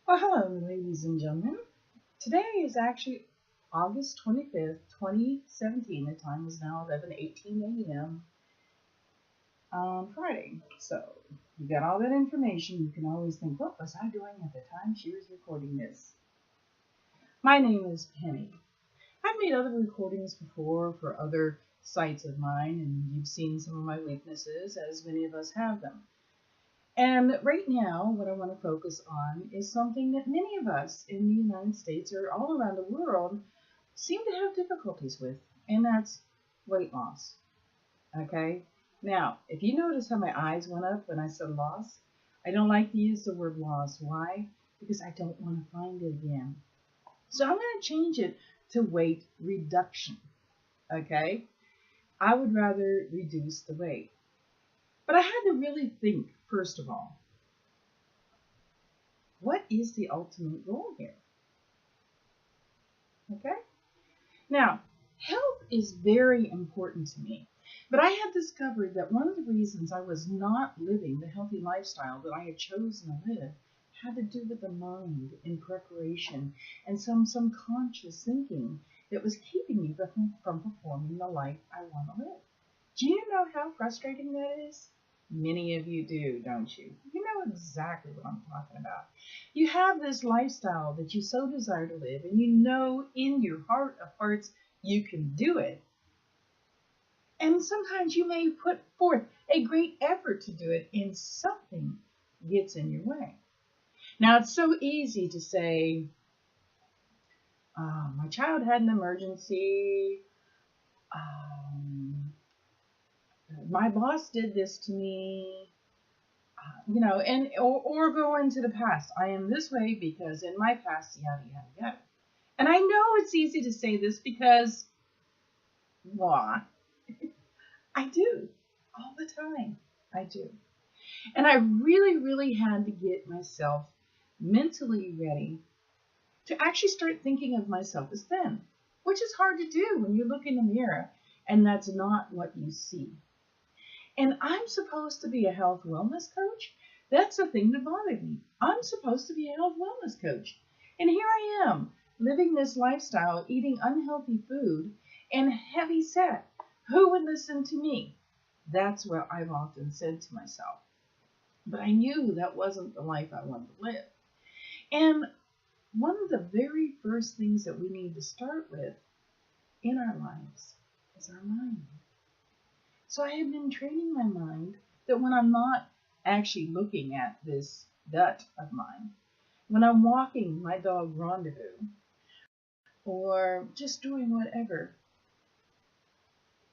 Well, hello, ladies and gentlemen. Today is actually August 25th, 2017. The time is now 11:18 a.m. on Friday. So, you got all that information. You can always think, what was I doing at the time she was recording this? My name is Penny. I've made other recordings before for other sites of mine, and you've seen some of my weaknesses, as many of us have them. And right now, what I want to focus on is something that many of us in the United States or all around the world seem to have difficulties with, and that's weight loss. Okay? Now, if you notice how my eyes went up when I said loss, I don't like to use the word loss. Why? Because I don't want to find it again. So I'm going to change it to weight reduction. Okay? I would rather reduce the weight. But I had to really think, first of all, what is the ultimate goal here? Okay? Now, health is very important to me, but I have discovered that one of the reasons I was not living the healthy lifestyle that I had chosen to live had to do with the mind in preparation and some subconscious thinking that was keeping me from performing the life I want to live. Do you know how frustrating that is? Many of you do, don't you? You know exactly what I'm talking about. You have this lifestyle that you so desire to live, and you know in your heart of hearts you can do it. And sometimes you may put forth a great effort to do it, and something gets in your way. Now, it's so easy to say, my child had an emergency. Um, my boss did this to me. And or go into the past. I am this way because in my past, yada yada yada. And I know it's easy to say this because, well, I do all the time. I do, and I really, really had to get myself mentally ready to actually start thinking of myself as thin, which is hard to do when you look in the mirror and that's not what you see. And I'm supposed to be a health wellness coach. That's the thing that bothered me. I'm supposed to be a health wellness coach. And here I am, living this lifestyle, eating unhealthy food and heavy set. Who would listen to me? That's what I've often said to myself. But I knew that wasn't the life I wanted to live. And one of the very first things that we need to start with in our lives is our mind. So I have been training my mind that when I'm not actually looking at this gut of mine, when I'm walking my dog Rendezvous, or just doing whatever,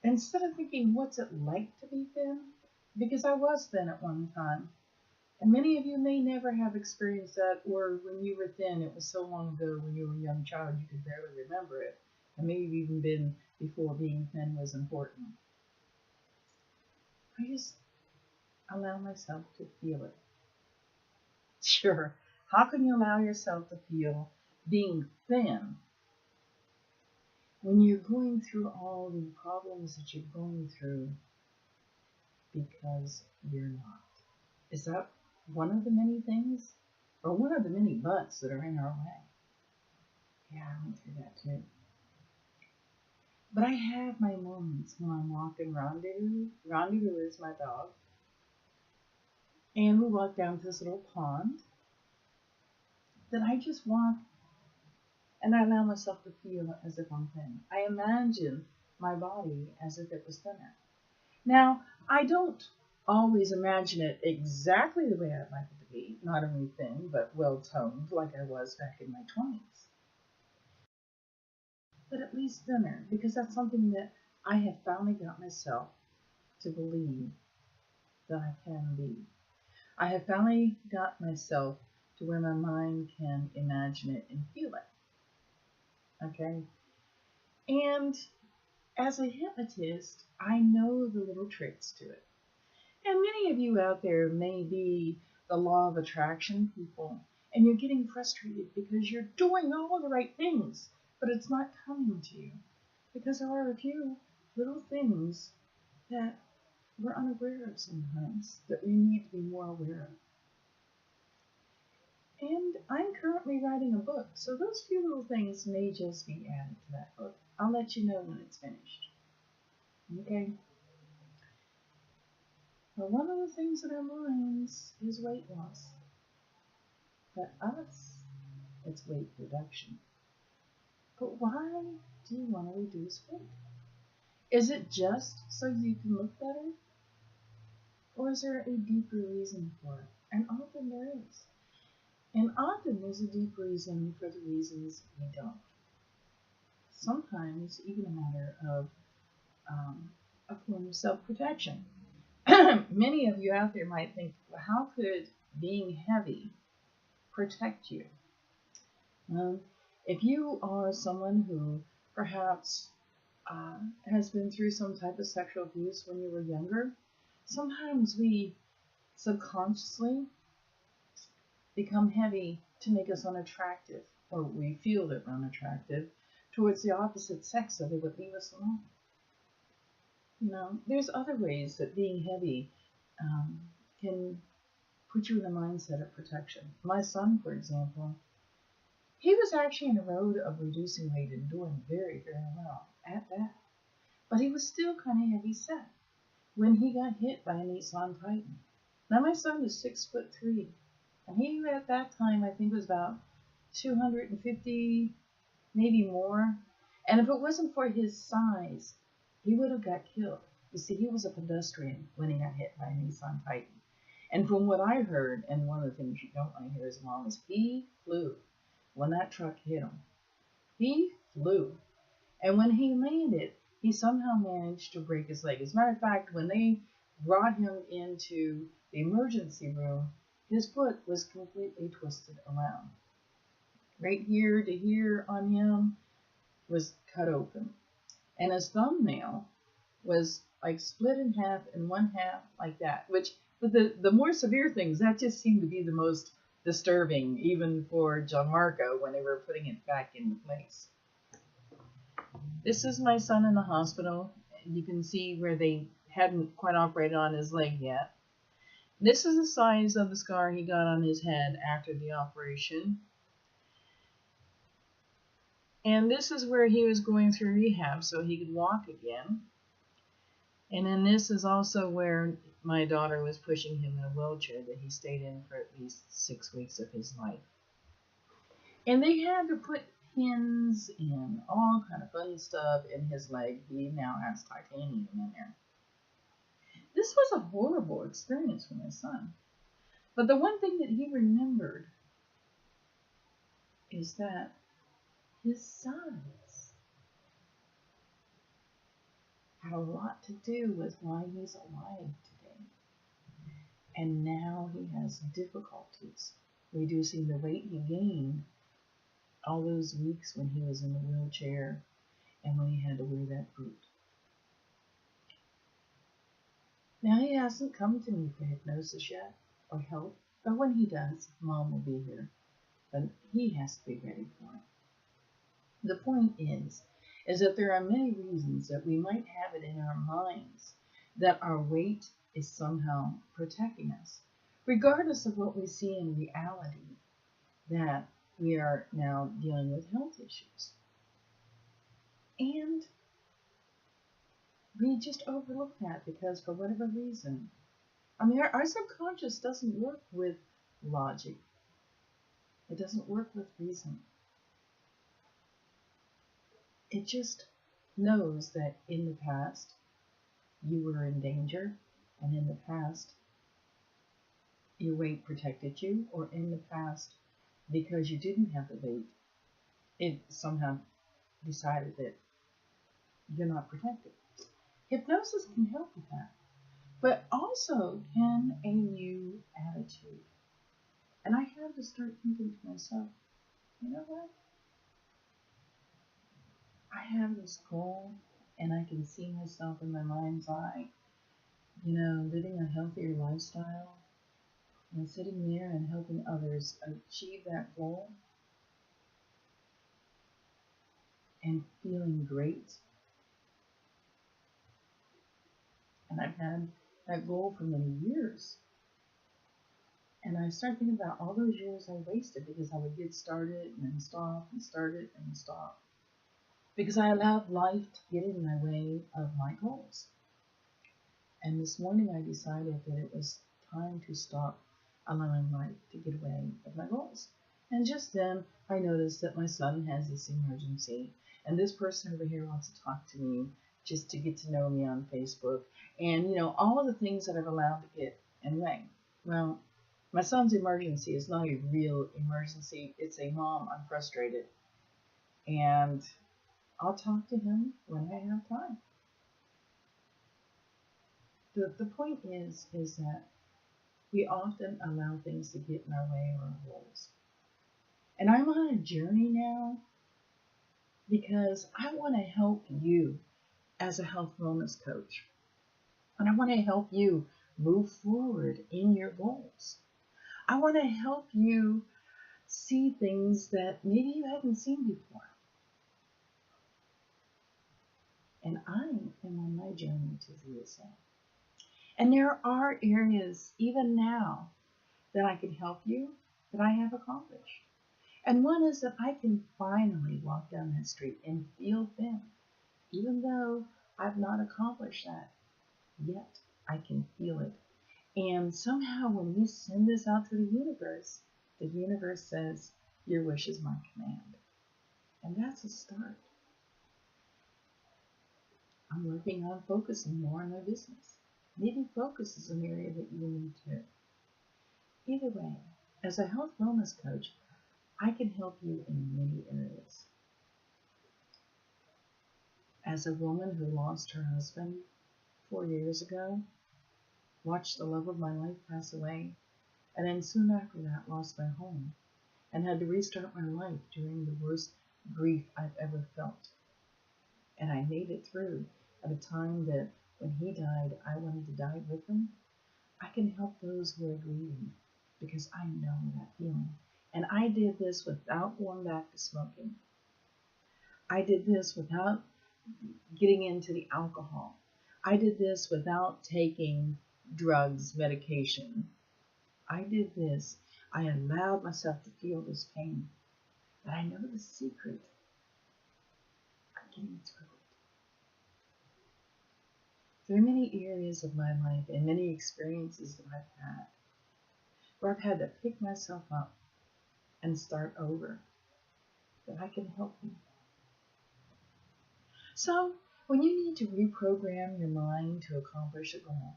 instead of thinking, what's it like to be thin? Because I was thin at one time. And many of you may never have experienced that, or when you were thin, it was so long ago when you were a young child you could barely remember it. And maybe even been before being thin was important. I just allow myself to feel it. Sure. How can you allow yourself to feel being thin when you're going through all the problems that you're going through because you're not? Is that one of the many things? Or one of the many buts that are in our way? Yeah, I went through that too. But I have my moments when I'm walking Rendezvous. Rendezvous is my dog. And we walk down to this little pond that I just walk and I allow myself to feel as if I'm thin. I imagine my body as if it was thinner. Now, I don't always imagine it exactly the way I'd like it to be, not only thin, but well toned like I was back in my 20s. But at least thinner, because that's something that I have finally got myself to believe that I can be. I have finally got myself to where my mind can imagine it and feel it. Okay? And as a hypnotist, I know the little tricks to it. And many of you out there may be the law of attraction people, and you're getting frustrated because you're doing all the right things, but it's not coming to you because there are a few little things that we're unaware of sometimes that we need to be more aware of. And I'm currently writing a book, so those few little things may just be added to that book. I'll let you know when it's finished. Okay? But one of the things in our minds is weight loss. For us, it's weight reduction. But why do you want to reduce weight? Is it just so you can look better? Or is there a deeper reason for it? And often there is. And often there's a deep reason for the reasons we don't. Sometimes even a matter of a form of self-protection. Many of you out there might think, well, how could being heavy protect you? If you are someone who perhaps has been through some type of sexual abuse when you were younger, sometimes we subconsciously become heavy to make us unattractive, or we feel that we're unattractive towards the opposite sex so they would leave us alone. There's other ways that being heavy can put you in a mindset of protection. My son, for example, he was actually in a road of reducing weight and doing very, very well at that. But he was still kind of heavy set when he got hit by a Nissan Titan. Now my son is 6'3", and he at that time I think was about 250, maybe more. And if it wasn't for his size, he would have got killed. You see, he was a pedestrian when he got hit by a Nissan Titan. And from what I heard, and one of the things you don't want to hear as long as he flew when that truck hit him. He flew. And when he landed, he somehow managed to break his leg. As a matter of fact, when they brought him into the emergency room, his foot was completely twisted around. Right here to here on him was cut open. And his thumbnail was like split in half and one half like that, which the more severe things, that just seemed to be the most disturbing, even for Gianmarco when they were putting it back into place. This is my son in the hospital. You can see where they hadn't quite operated on his leg yet. This is the size of the scar he got on his head after the operation. And this is where he was going through rehab so he could walk again. And then this is also where my daughter was pushing him in a wheelchair that he stayed in for at least 6 weeks of his life. And they had to put pins and all kind of fun stuff in his leg. He now has titanium in there. This was a horrible experience for my son. But the one thing that he remembered is that his size had a lot to do with why he's alive today. And now he has difficulties reducing the weight he gained all those weeks when he was in the wheelchair and when he had to wear that boot. Now he hasn't come to me for hypnosis yet or help, but when he does, Mom will be here. But he has to be ready for it. The point is that there are many reasons that we might have it in our minds that our weight is somehow protecting us, regardless of what we see in reality, that we are now dealing with health issues. And we just overlook that because for whatever reason, our subconscious doesn't work with logic. It doesn't work with reason. It just knows that in the past you were in danger, and in the past your weight protected you, or in the past because you didn't have the weight, it somehow decided that you're not protected. Hypnosis can help with that, but also can a new attitude. And I had to start thinking to myself, you know what? I have this goal, and I can see myself in my mind's eye, living a healthier lifestyle, and sitting there and helping others achieve that goal, and feeling great. And I've had that goal for many years. And I started thinking about all those years I wasted because I would get started and then stop and started and stop. Because I allowed life to get in my way of my goals. And this morning I decided that it was time to stop allowing life to get away of my goals. And just then I noticed that my son has this emergency, and this person over here wants to talk to me just to get to know me on Facebook, and all of the things that I've allowed to get in the way. Well, my son's emergency is not a real emergency. It's a mom, I'm frustrated. And I'll talk to him when I have time. The point is that we often allow things to get in our way of our goals. And I'm on a journey now because I want to help you as a health wellness coach. And I want to help you move forward in your goals. I want to help you see things that maybe you haven't seen before. And I am on my journey to do the same. And there are areas, even now, that I can help you, that I have accomplished. And one is that I can finally walk down that street and feel thin, even though I've not accomplished that yet. I can feel it. And somehow when we send this out to the universe says, your wish is my command. And that's a start. I'm working on focusing more on my business. Maybe focus is an area that you need too. Either way, as a health wellness coach, I can help you in many areas. As a woman who lost her husband 4 years ago, watched the love of my life pass away, and then soon after that lost my home, and had to restart my life during the worst grief I've ever felt. And I made it through at a time that when he died, I wanted to die with him. I can help those who are grieving because I know that feeling. And I did this without going back to smoking. I did this without getting into the alcohol. I did this without taking drugs, medication. I did this. I allowed myself to feel this pain. But I know the secret of getting through it. There are many areas of my life and many experiences that I've had where I've had to pick myself up and start over, that I can help you. So, when you need to reprogram your mind to accomplish a goal,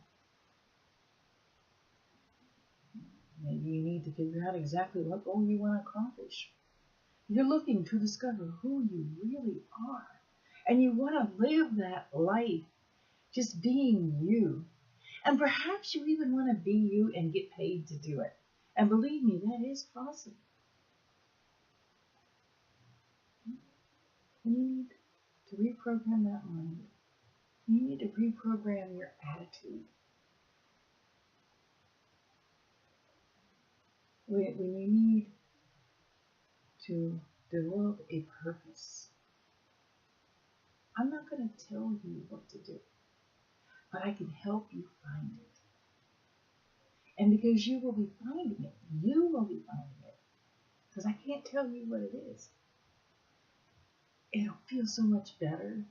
maybe you need to figure out exactly what goal you want to accomplish. You're looking to discover who you really are, and you want to live that life just being you. And perhaps you even want to be you and get paid to do it. And believe me, that is possible. And you need to reprogram that mind. You need to reprogram your attitude. When you need to develop a purpose, I'm not going to tell you what to do, but I can help you find it. And because you will be finding it, because I can't tell you what it is. It'll feel so much better,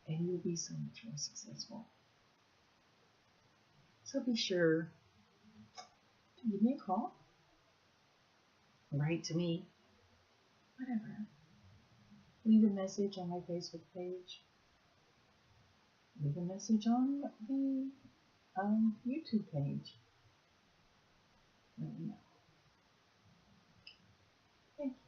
and you'll be so much more successful. So be sure to give me a call, write to me, whatever. Leave a message on my Facebook page. Leave a message on the YouTube page. Let me know. Thank you.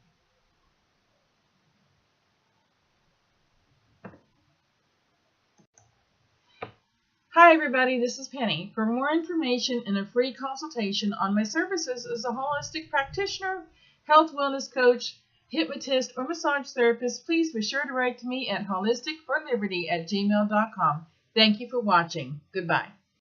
Hi everybody, this is Penny. For more information and a free consultation on my services as a holistic practitioner, health wellness coach, hypnotist, or massage therapist, please be sure to write to me at holisticforliberty@gmail.com. Thank you for watching. Goodbye.